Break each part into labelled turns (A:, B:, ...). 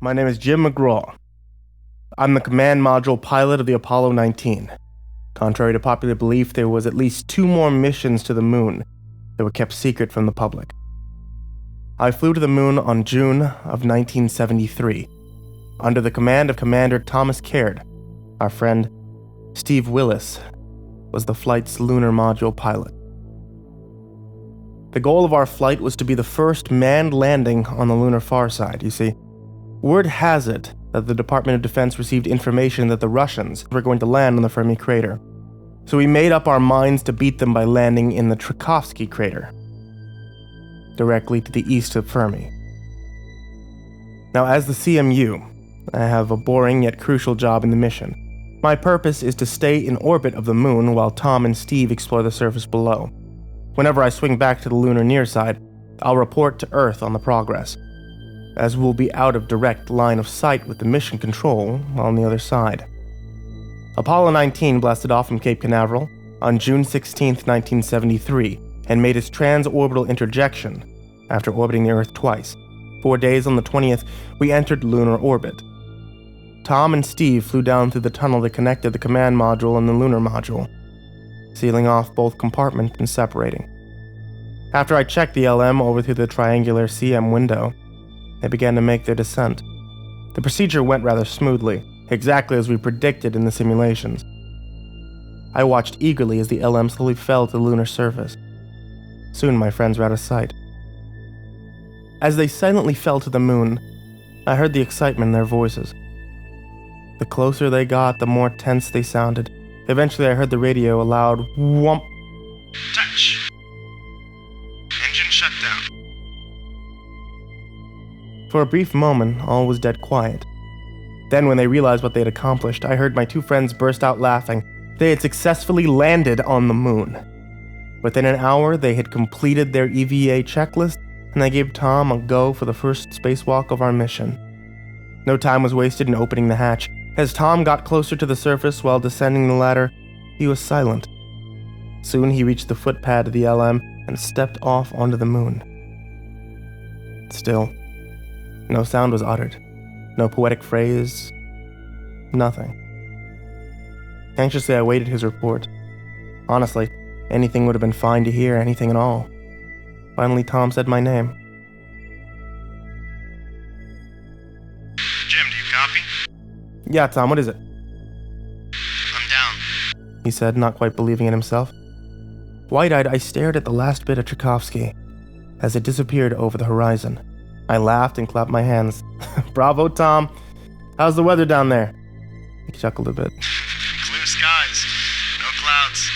A: My name is Jim McGraw. I'm the command module pilot of the Apollo 19. Contrary to popular belief, there was at least 2 more missions to the moon that were kept secret from the public. I flew to the moon on June of 1973, under the command of Commander Thomas Caird. Our friend Steve Willis was the flight's lunar module pilot. The goal of our flight was to be the first manned landing on the lunar Farside. You see, word has it that the Department of Defense received information that the Russians were going to land on the Fermi crater. So we made up our minds to beat them by landing in the Tchaikovsky crater, directly to the east of Fermi. Now, as the CMU, I have a boring yet crucial job in the mission. My purpose is to stay in orbit of the moon while Tom and Steve explore the surface below. Whenever I swing back to the lunar near side, I'll report to Earth on the progress, as we'll be out of direct line of sight with the mission control on the other side. Apollo 19 blasted off from Cape Canaveral on June 16, 1973, and made its transorbital interjection after orbiting the Earth twice. 4 days on the 20th, we entered lunar orbit. Tom and Steve flew down through the tunnel that connected the command module and the lunar module, sealing off both compartments and separating. After I checked the LM over through the triangular CM window, they began to make their descent. The procedure went rather smoothly, exactly as we predicted in the simulations. I watched eagerly as the LM slowly fell to the lunar surface. Soon my friends were out of sight. As they silently fell to the moon, I heard the excitement in their voices. The closer they got, the more tense they sounded. Eventually I heard the radio, a loud whomp.
B: Touch. Engine shut down.
A: For a brief moment, all was dead quiet. Then when they realized what they had accomplished, I heard my 2 friends burst out laughing. They had successfully landed on the moon. Within an hour, they had completed their EVA checklist, and they gave Tom a go for the first spacewalk of our mission. No time was wasted in opening the hatch. As Tom got closer to the surface while descending the ladder, he was silent. Soon he reached the footpad of the LM and stepped off onto the moon. Still, no sound was uttered. No poetic phrase. Nothing. Anxiously, I waited his report. Honestly, anything would have been fine to hear, anything at all. Finally, Tom said my name.
B: Jim, do you copy?
A: Yeah, Tom, what is it?
B: I'm down.
A: He said, not quite believing in himself. Wide-eyed, I stared at the last bit of Tchaikovsky as it disappeared over the horizon. I laughed and clapped my hands. Bravo, Tom. How's the weather down there? He chuckled a bit.
B: Clear skies. No clouds.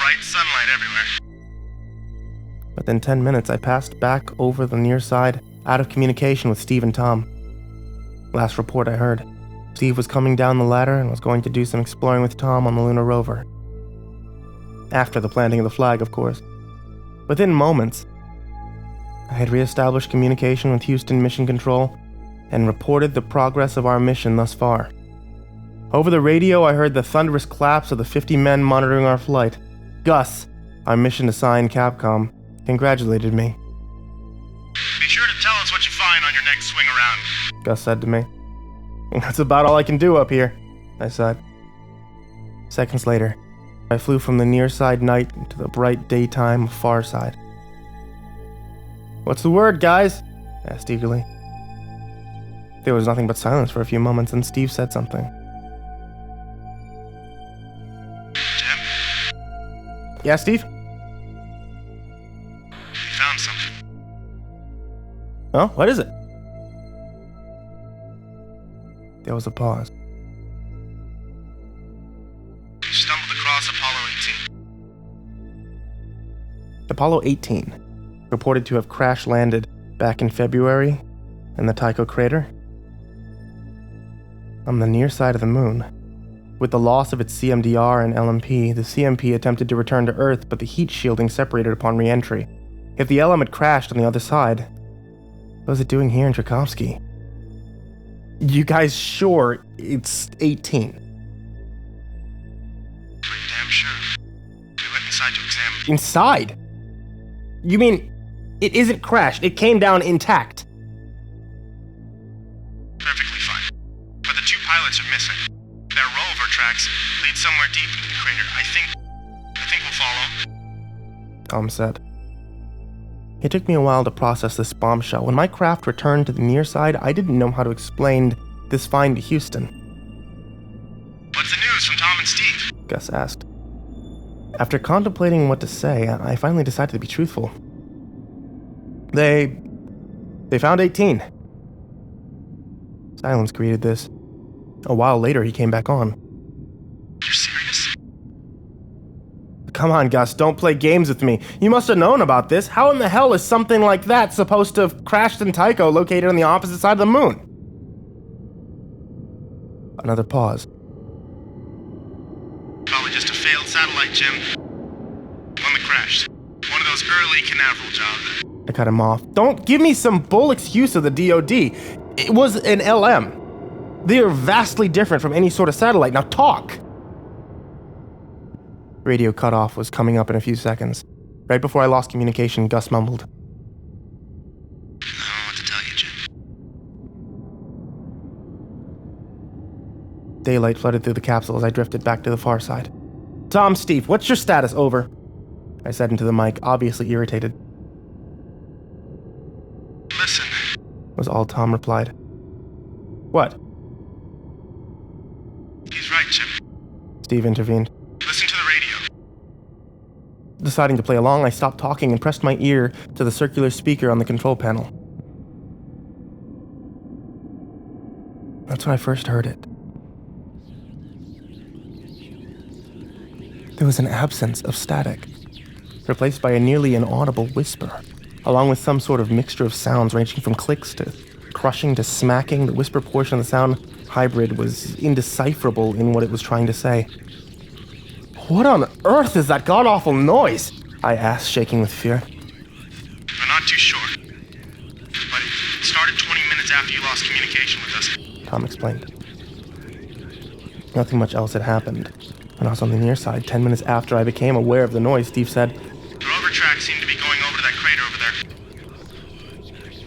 B: Bright sunlight everywhere.
A: Within 10 minutes, I passed back over the near side, out of communication with Steve and Tom. Last report I heard, Steve was coming down the ladder and was going to do some exploring with Tom on the lunar rover. After the planting of the flag, of course. Within moments, I had re-established communication with Houston Mission Control and reported the progress of our mission thus far. Over the radio, I heard the thunderous claps of the 50 men monitoring our flight. Gus, our mission assigned Capcom, congratulated me.
B: Be sure to tell us what you find on your next swing around.
A: Gus said to me. That's about all I can do up here, I said. Seconds later, I flew from the near-side night to the bright daytime of Farside. What's the word, guys? I asked eagerly. There was nothing but silence for a few moments, and Steve said something.
B: Jim?
A: Yeah, Steve?
B: We found something.
A: Oh, what is it? There was a pause.
B: We stumbled across Apollo 18.
A: Apollo 18, reported to have crash-landed back in February in the Tycho crater. On the near side of the moon. With the loss of its CMDR and LMP, the CMP attempted to return to Earth, but the heat shielding separated upon re-entry. If the LM had crashed on the other side, what was it doing here in Tchaikovsky? You guys sure it's 18?
B: Pretty damn sure. We went inside to examine.
A: Inside? You mean it isn't crashed, it came down intact?
B: Perfectly tracks lead somewhere deep into the crater. I think we'll follow.
A: Tom said. It took me a while to process this bombshell. When my craft returned to the near side, I didn't know how to explain this find to Houston.
B: What's the news from Tom and Steve?
A: Gus asked. After contemplating what to say, I finally decided to be truthful. They found 18. Silence greeted this. A while later, he came back on.
B: You're serious?
A: Come on, Gus, don't play games with me. You must have known about this. How in the hell is something like that supposed to have crashed in Tycho, located on the opposite side of the moon? Another pause.
B: Probably just a failed satellite, Jim. One that crashed. One of those early Canaveral jobs.
A: I cut him off. Don't give me some bull excuse of the DoD. It was an LM. They are vastly different from any sort of satellite. Now talk! Radio cutoff was coming up in a few seconds. Right before I lost communication, Gus mumbled.
B: I don't know what to tell you, Jim.
A: Daylight flooded through the capsule as I drifted back to the far side. Tom, Steve, what's your status? Over. I said into the mic, obviously irritated.
B: Listen,
A: Was all Tom replied. What?
B: he's right, Jim.
A: Steve intervened.
B: Listen to the radio.
A: Deciding to play along, I stopped talking and pressed my ear to the circular speaker on the control panel. That's when I first heard it. There was an absence of static, replaced by a nearly inaudible whisper, along with some sort of mixture of sounds ranging from clicks to crushing to smacking. The whisper portion of the sound hybrid was indecipherable in what it was trying to say. What on earth is that god-awful noise? I asked, shaking with fear.
B: We're not too sure. But it started 20 minutes after you lost communication with us.
A: Tom explained. Nothing much else had happened. When I was on the near side, 10 minutes after I became aware of the noise, Steve said,
B: The rover tracks seem to be going over to that crater over there.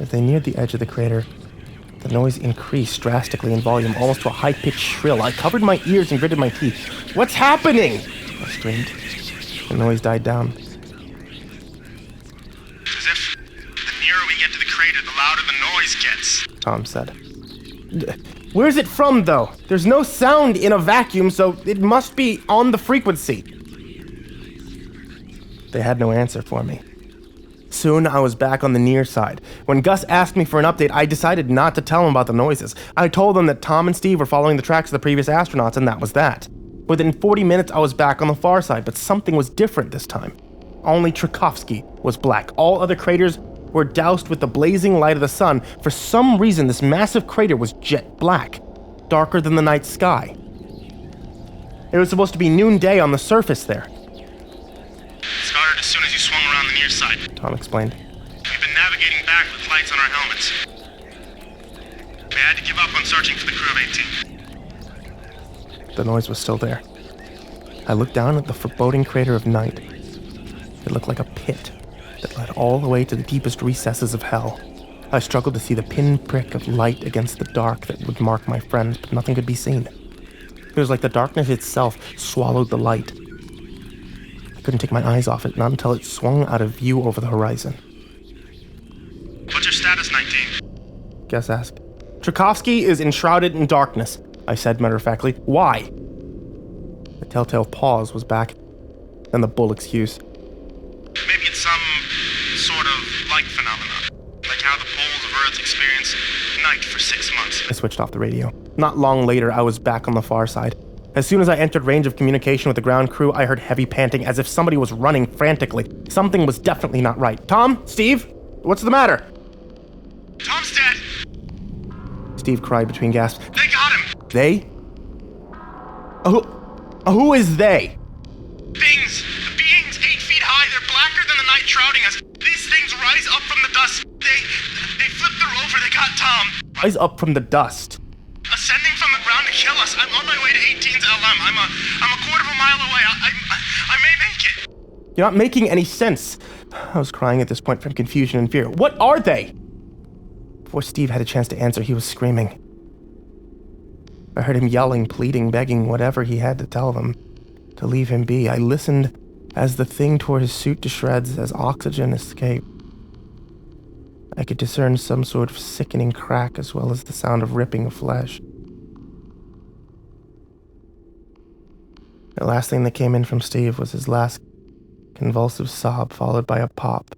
A: as they neared the edge of the crater, the noise increased drastically in volume, almost to a high-pitched shrill. I covered my ears and gritted my teeth. What's happening? I screamed. The noise died down.
B: As if the nearer we get to the crater, the louder the noise gets.
A: Tom said. Where's it from, though? There's no sound in a vacuum, so it must be on the frequency. They had no answer for me. Soon, I was back on the near side. When Gus asked me for an update, I decided not to tell him about the noises. I told them that Tom and Steve were following the tracks of the previous astronauts, and that was that. Within 40 minutes, I was back on the far side, but something was different this time. Only Tchaikovsky was black. All other craters were doused with the blazing light of the sun. For some reason, this massive crater was jet black, darker than the night sky. It was supposed to be noonday on the surface there.
B: Started as soon as you swung around the near side.
A: Tom explained.
B: We've been navigating back with lights on our helmets. We had to give up on searching for the crew of 18.
A: The noise was still there. I looked down at the foreboding crater of night. It looked like a pit that led all the way to the deepest recesses of hell. I struggled to see the pinprick of light against the dark that would mark my friends, but nothing could be seen. It was like the darkness itself swallowed the light. I couldn't take my eyes off it, not until it swung out of view over the horizon.
B: What's your status, 19?
A: Gus asked. Tchaikovsky is enshrouded in darkness, I said matter-of-factly. Why? The telltale pause was back, then the bull excuse.
B: Maybe it's some sort of light phenomenon. Like how the poles of Earth experience night for 6 months.
A: I switched off the radio. Not long later, I was back on the far side. As soon as I entered range of communication with the ground crew, I heard heavy panting as if somebody was running frantically. Something was definitely not right. Tom? Steve? What's the matter?
B: Tom's dead!
A: Steve cried between gasps.
B: They got him!
A: They? Who is they?
B: Things! The beings 8 feet high, they're blacker than the night shrouding us. These things rise up from the dust. They flipped the rover, they got Tom.
A: Rise up from the dust.
B: Ascending from the ground to kill us. I'm on my way to 18's LM. I'm a quarter of a mile away. I may make it.
A: You're not making any sense. I was crying at this point from confusion and fear. What are they? Before Steve had a chance to answer, he was screaming. I heard him yelling, pleading, begging, whatever he had to tell them to leave him be. I listened as the thing tore his suit to shreds as oxygen escaped. I could discern some sort of sickening crack as well as the sound of ripping of flesh. The last thing that came in from Steve was his last convulsive sob, followed by a pop.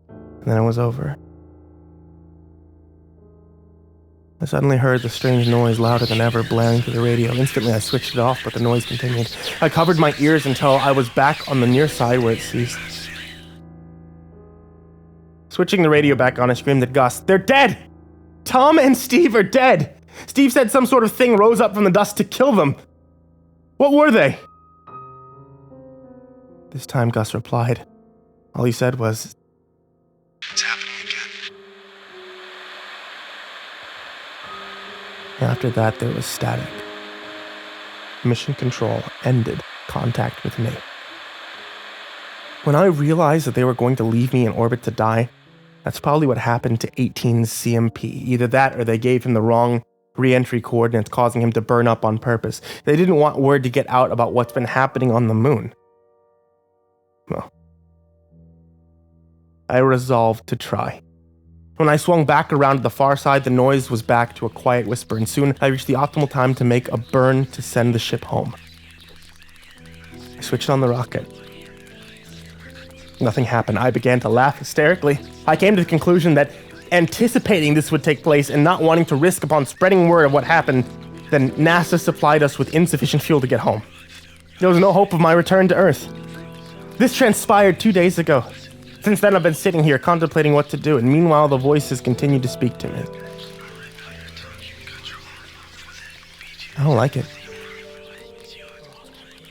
A: And then it was over. I suddenly heard the strange noise louder than ever blaring through the radio. Instantly I switched it off, but the noise continued. I covered my ears until I was back on the near side where it ceased. Switching the radio back on, I screamed at Gus, "They're dead! Tom and Steve are dead! Steve said some sort of thing rose up from the dust to kill them. What were they?" This time Gus replied. All he said was,
B: "It's happening again."
A: After that, there was static. Mission Control ended contact with me. When I realized that they were going to leave me in orbit to die, that's probably what happened to 18's CMP. Either that or they gave him the wrong re-entry coordinates, causing him to burn up on purpose. They didn't want word to get out about what's been happening on the moon. Well, I resolved to try. When I swung back around to the far side, the noise was back to a quiet whisper, and soon I reached the optimal time to make a burn to send the ship home. I switched on the rocket. Nothing happened. I began to laugh hysterically. I came to the conclusion that anticipating this would take place and not wanting to risk upon spreading word of what happened, then NASA supplied us with insufficient fuel to get home. There was no hope of my return to Earth. This transpired 2 days ago. Since then, I've been sitting here contemplating what to do, and meanwhile, the voices continue to speak to me. I don't like it.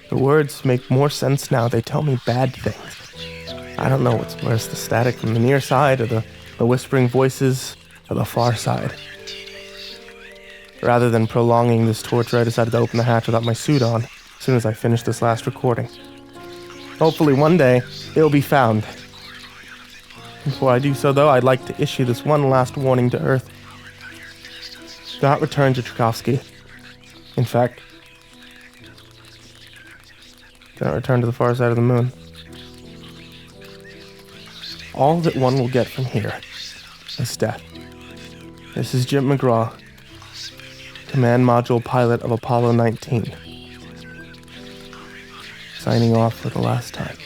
A: The words make more sense now. They tell me bad things. I don't know what's worse, the static from the near side, or the whispering voices, or the far side. Rather than prolonging this torture, I decided to open the hatch without my suit on, as soon as I finished this last recording. Hopefully one day, it'll be found. Before I do so, though, I'd like to issue this one last warning to Earth. Do not return to Tchaikovsky. In fact, do not return to the far side of the moon. All that one will get from here is death. This is Jim McGraw, Command Module Pilot of Apollo 19, signing off for the last time.